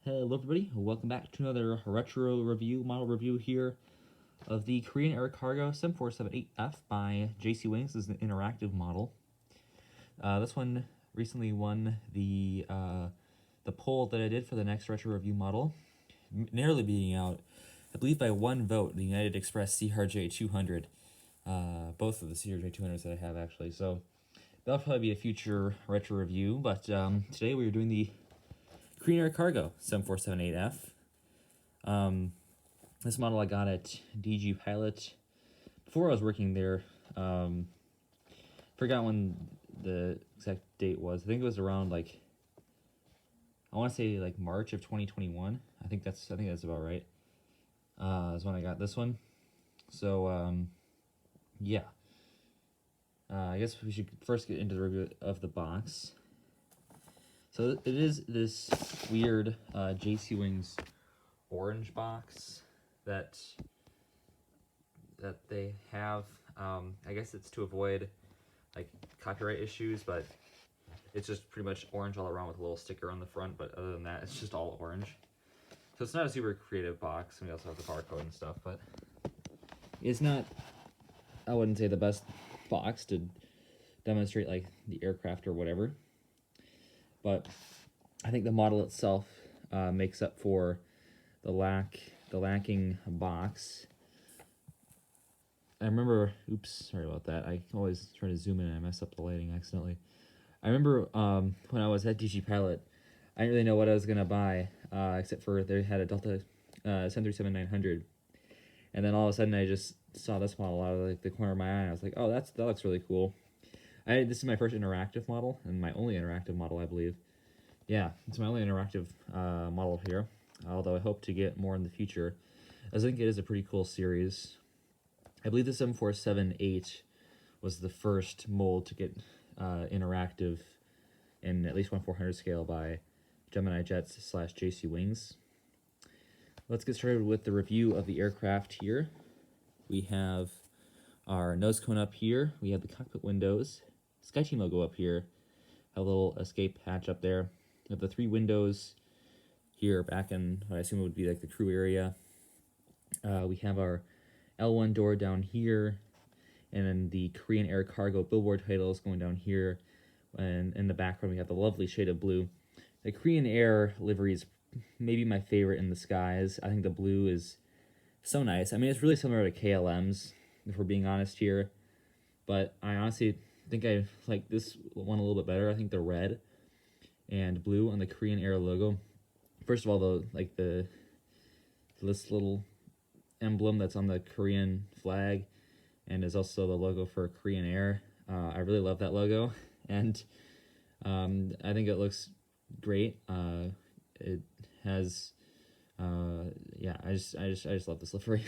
Hello everybody, welcome back to another retro review, model review here of the Korean Air Cargo 7478F by JC Wings. This is an interactive model. This one recently won the poll that I did for the next retro review model, narrowly beating out, I believe by one vote, the United Express CRJ200, both of the CRJ200s that I have actually, so that'll probably be a future retro review, but today we are doing the Korean Air Cargo 7478F. This model I got at DG Pilot before I was working there. Forgot when the exact date was. I think it was around I want to say March of 2021. I think that's about right. Is when I got this one. So yeah. I guess we should first get into the review of the box. So it is this weird JC Wings orange box that they have. I guess it's to avoid copyright issues, but it's just pretty much orange all around with a little sticker on the front, but other than that, it's just all orange. So it's not a super creative box. We also have the barcode and stuff, but it's not, I wouldn't say, the best box to demonstrate the aircraft or whatever. But I think the model itself makes up for the lacking box. I remember, oops, sorry about that. I always try to zoom in and I mess up the lighting accidentally. I remember when I was at DG Pilot, I didn't really know what I was gonna buy, except for they had a Delta 737-900, and then all of a sudden I just saw this model out of the corner of my eye. And I was like, oh, that looks really cool. This is my first interactive model, and my only interactive model, I believe. Yeah, it's my only interactive model here, although I hope to get more in the future. I think it is a pretty cool series. I believe the 7478 was the first mold to get interactive in at least 1/400 scale by Gemini Jets / JC Wings. Let's get started with the review of the aircraft here. We have our nose cone up here. We have the cockpit windows. SkyTeam logo up here. A little escape hatch up there. We have the 3 windows here back in what I assume would be the crew area. We have our L1 door down here, and then the Korean Air Cargo billboard titles going down here. And in the background, we have the lovely shade of blue. The Korean Air livery is maybe my favorite in the skies. I think the blue is so nice. I mean, it's really similar to KLM's, if we're being honest here. But I honestly think I like this one a little bit better. I think the red and blue on the Korean Air logo. First of all, this little emblem that's on the Korean flag, and is also the logo for Korean Air. I really love that logo, and I think it looks great. It has, yeah, I just love this livery.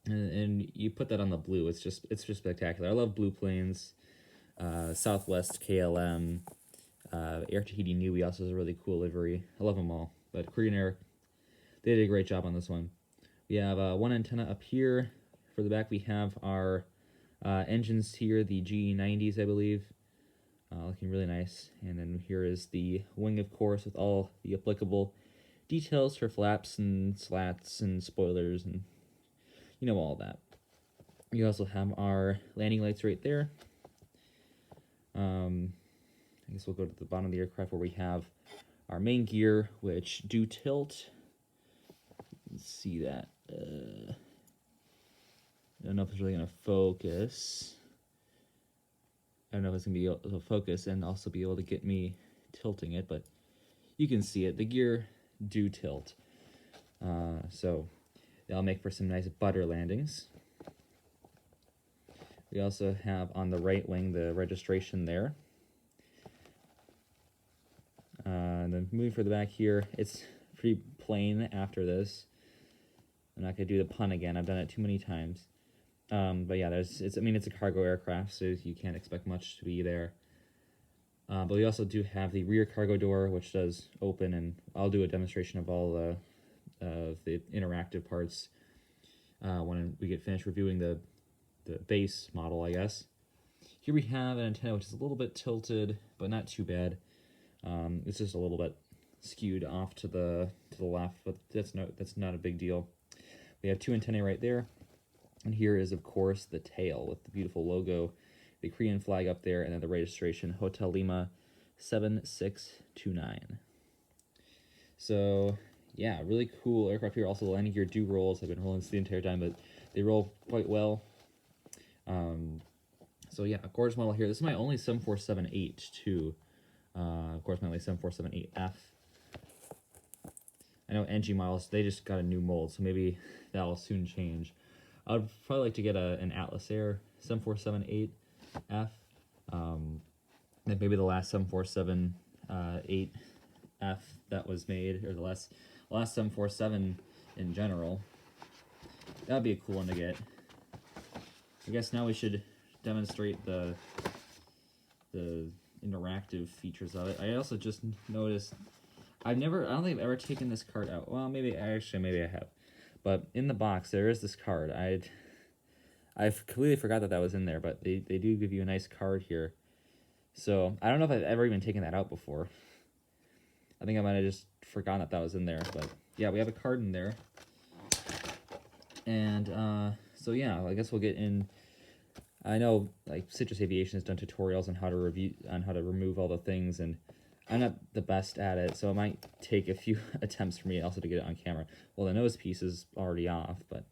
And you put that on the blue, it's just spectacular. I love blue planes. Southwest, KLM, Air Tahiti Nui also has a really cool livery. I love them all, but Korean Air, they did a great job on this one. We have one antenna up here. For the back, we have our engines here, the GE90s, I believe, looking really nice. And then here is the wing, of course, with all the applicable details for flaps and slats and spoilers and all that. We also have our landing lights right there. I guess we'll go to the bottom of the aircraft where we have our main gear, which do tilt. Let's see that. I don't know if it's really going to focus. I don't know if it's going to be able to focus and also be able to get me tilting it, but you can see it. The gear do tilt. So that'll make for some nice butter landings. We also have on the right wing the registration there. And then moving for the back here, it's pretty plain after this. I'm not going to do the pun again. I've done it too many times. But yeah, it's a cargo aircraft, so you can't expect much to be there. But we also do have the rear cargo door, which does open, and I'll do a demonstration of all the interactive parts when we get finished reviewing the base model, I guess. Here we have an antenna which is a little bit tilted, but not too bad. It's just a little bit. skewed off to the left, but that's not a big deal. We have 2 antennae right there, and here is of course the tail with the beautiful logo, the Korean flag up there, and then the registration Hotel Lima 7629. So yeah, really cool aircraft here. Also, the landing gear do rolls. I've been rolling this the entire time, but they roll quite well. So yeah, a gorgeous model here. This is my only 747-8 too. Of course, my only 747-8F. I know NG models, they just got a new mold, so maybe that'll soon change. I'd probably like to get an Atlas Air 747-8F. And maybe the last 747-8F that was made, or the last 747 in general. That'd be a cool one to get. I guess now we should demonstrate the interactive features of it. I also just noticed I don't think I've ever taken this card out. Well, maybe I have. But in the box there is this card. I completely forgot that was in there, but they do give you a nice card here. So I don't know if I've ever even taken that out before. I think I might have just forgotten that was in there, but yeah, we have a card in there. And so yeah, I guess we'll get in. I know like Citrus Aviation has done tutorials on how to remove all the things, and I'm not the best at it, so it might take a few attempts for me also to get it on camera. Well, the nose piece is already off, but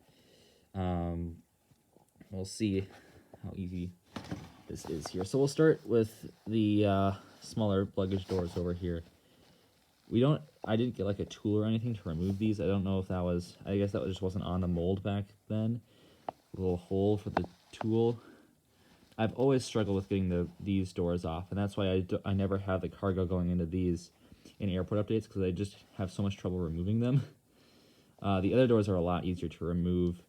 we'll see how easy this is here. So we'll start with the smaller luggage doors over here. I didn't get like a tool or anything to remove these. I don't know if that was, I guess that just wasn't on the mold back then. A little hole for the tool. I've always struggled with getting these doors off, and that's why I never have the cargo going into these in airport updates, because I just have so much trouble removing them. The other doors are a lot easier to remove.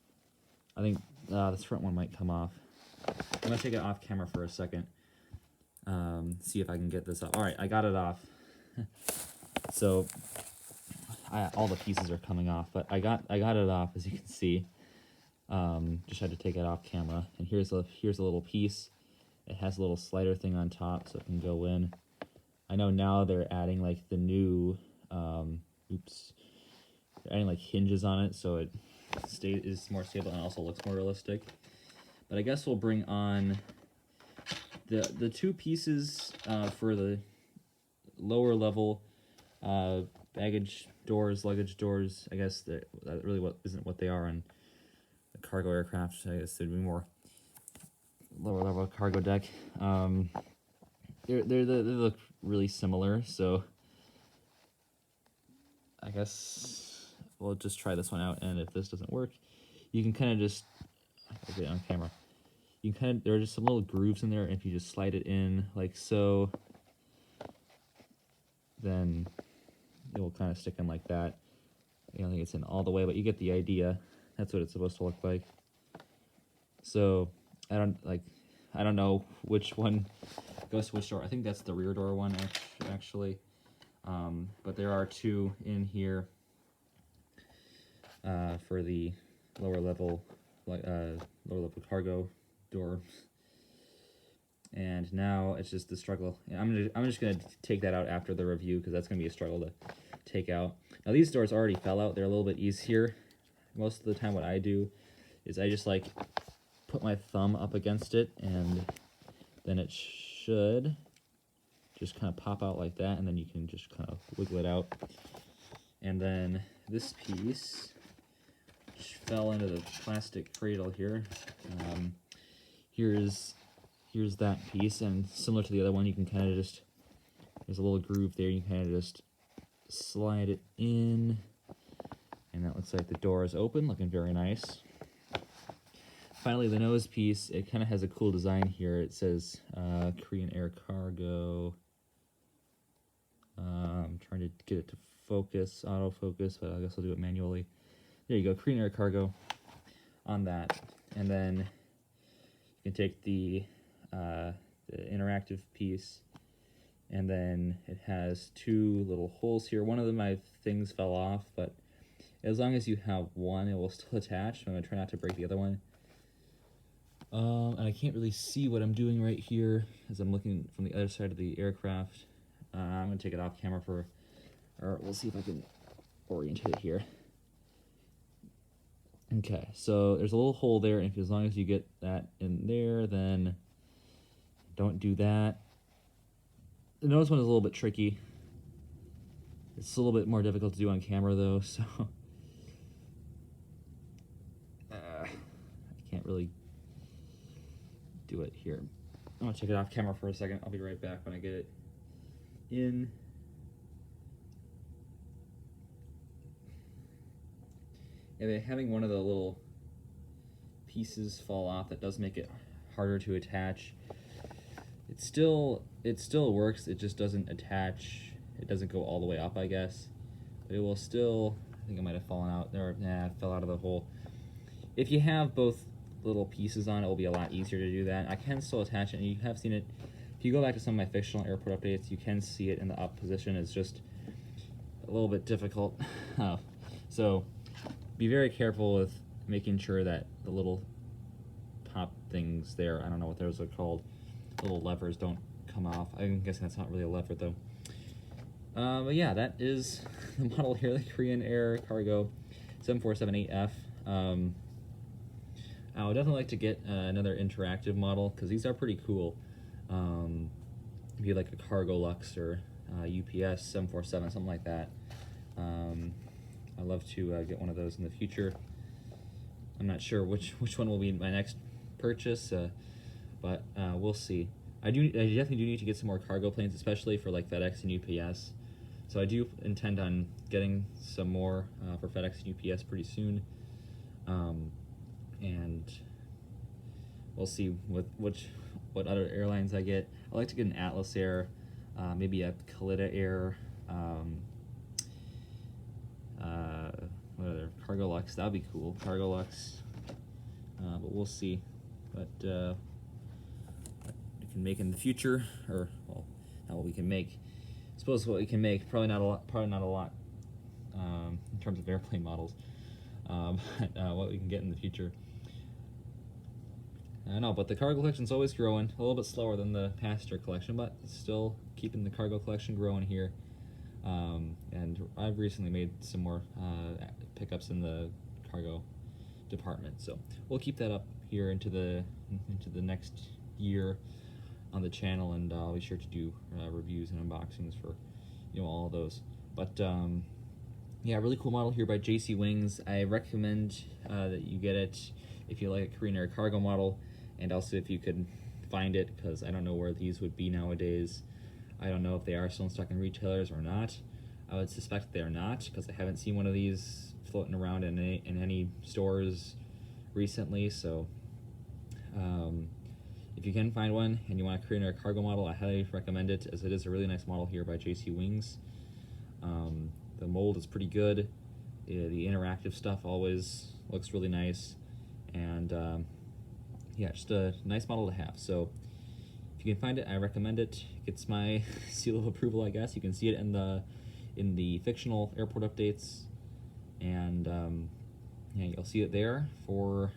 I think this front one might come off. I'm going to take it off camera for a second. See if I can get this off. Alright, I got it off. So, all the pieces are coming off, but I got it off, as you can see. Just had to take it off camera. And here's a little piece. It has a little slider thing on top, so it can go in. I know now they're adding like the new, they're adding like hinges on it, so it is more stable and also looks more realistic. But I guess we'll bring on the 2 pieces for the lower level baggage doors, luggage doors. I guess that really isn't what they are on a cargo aircraft. I guess there'd be more lower level cargo deck. They look really similar, so I guess we'll just try this one out, and if this doesn't work, you can kind of just, I'll get it on camera, there are just some little grooves in there, and if you just slide it in like so, then it will kind of stick in like that. I don't think it's in all the way, but you get the idea. That's what it's supposed to look like. So I don't know which one goes to which door. I think that's the rear door one actually. But there are 2 in here for the lower level cargo door. And now it's just the struggle. I'm just gonna take that out after the review, because that's gonna be a struggle to take out. Now these doors already fell out. They're a little bit easier. Most of the time what I do is I just like put my thumb up against it, and then it should just kind of pop out like that, and then you can just kind of wiggle it out. And then this piece fell into the plastic cradle here. Here's that piece, and similar to the other one, you can kind of just, there's a little groove there, you can kind of just slide it in, and that looks like the door is open, looking very nice. Finally, the nose piece, it kind of has a cool design here. It says Korean Air Cargo. I'm trying to get it to focus, autofocus, but I guess I'll do it manually. There you go, Korean Air Cargo on that. And then you can take the interactive piece, and then it has 2 little holes here. One of them, my things fell off, but as long as you have one, it will still attach. I'm going to try not to break the other one. And I can't really see what I'm doing right here as I'm looking from the other side of the aircraft. I'm going to take it off camera for Or we'll see if I can orientate it here. Okay, so there's a little hole there, and as long as you get that in there, then don't do that. The nose one is a little bit tricky. It's a little bit more difficult to do on camera, though, so I can't really do it here. I'm gonna check it off camera for a second. I'll be right back when I get it in. Yeah, having one of the little pieces fall off, that does make it harder to attach. It still works, it just doesn't attach. It doesn't go all the way up, I guess. But it will still, I think it might have fallen out there. Nah, it fell out of the hole. If you have both little pieces on, it will be a lot easier to do that. I can still attach it, and you have seen it. If you go back to some of my fictional airport updates, you can see it in the up position. It's just a little bit difficult. So be very careful with making sure that the little top things there, I don't know what those are called, little levers don't come off. I'm guessing that's not really a lever, though. But yeah, that is the model here, the Korean Air Cargo 7478F. I would definitely like to get another interactive model, because these are pretty cool. Maybe like a Cargo Lux or UPS 747, something like that. I'd love to get one of those in the future. I'm not sure which one will be my next purchase, but we'll see. I definitely do need to get some more cargo planes, especially for like FedEx and UPS. So I do intend on getting some more for FedEx and UPS pretty soon. And we'll see what other airlines I get. I'd like to get an Atlas Air, maybe a Kalitta Air, what other, Cargo Lux, that'd be cool, Cargo Lux, but we'll see what we can make in the future, or, well, not what we can make. I suppose what we can make, probably not a lot in terms of airplane models, but what we can get in the future. I know, but the cargo collection's always growing, a little bit slower than the passenger collection, but still keeping the cargo collection growing here. And I've recently made some more pickups in the cargo department, so we'll keep that up here into the next year on the channel, and I'll be sure to do reviews and unboxings for all of those. But yeah, really cool model here by JC Wings. I recommend that you get it if you like a Korean Air Cargo model, and also if you could find it, because I don't know where these would be nowadays. I don't know if they are still in stock in retailers or not. I would suspect they are not, because I haven't seen one of these floating around in any stores recently. So if you can find one and you want a Korean Air Cargo model, I highly recommend it, as it is a really nice model here by JC Wings. The mold is pretty good. The interactive stuff always looks really nice, and yeah, just a nice model to have. So if you can find it, I recommend it. It gets my seal of approval, I guess. You can see it in the fictional airport updates, and yeah, you'll see it there for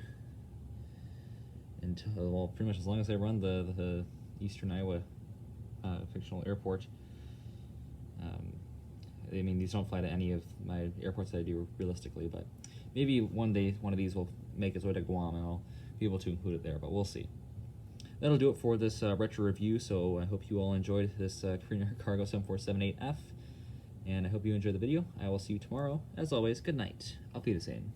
until, well, pretty much as long as I run the Eastern Iowa fictional airport. I mean, these don't fly to any of my airports that I do realistically, but maybe one day one of these will make its way to Guam, and I'll be able to include it there, but we'll see. That'll do it for this retro review, so I hope you all enjoyed this Korean Air Cargo 7478F, and I hope you enjoyed the video. I will see you tomorrow. As always, good night. Auf Wiedersehen.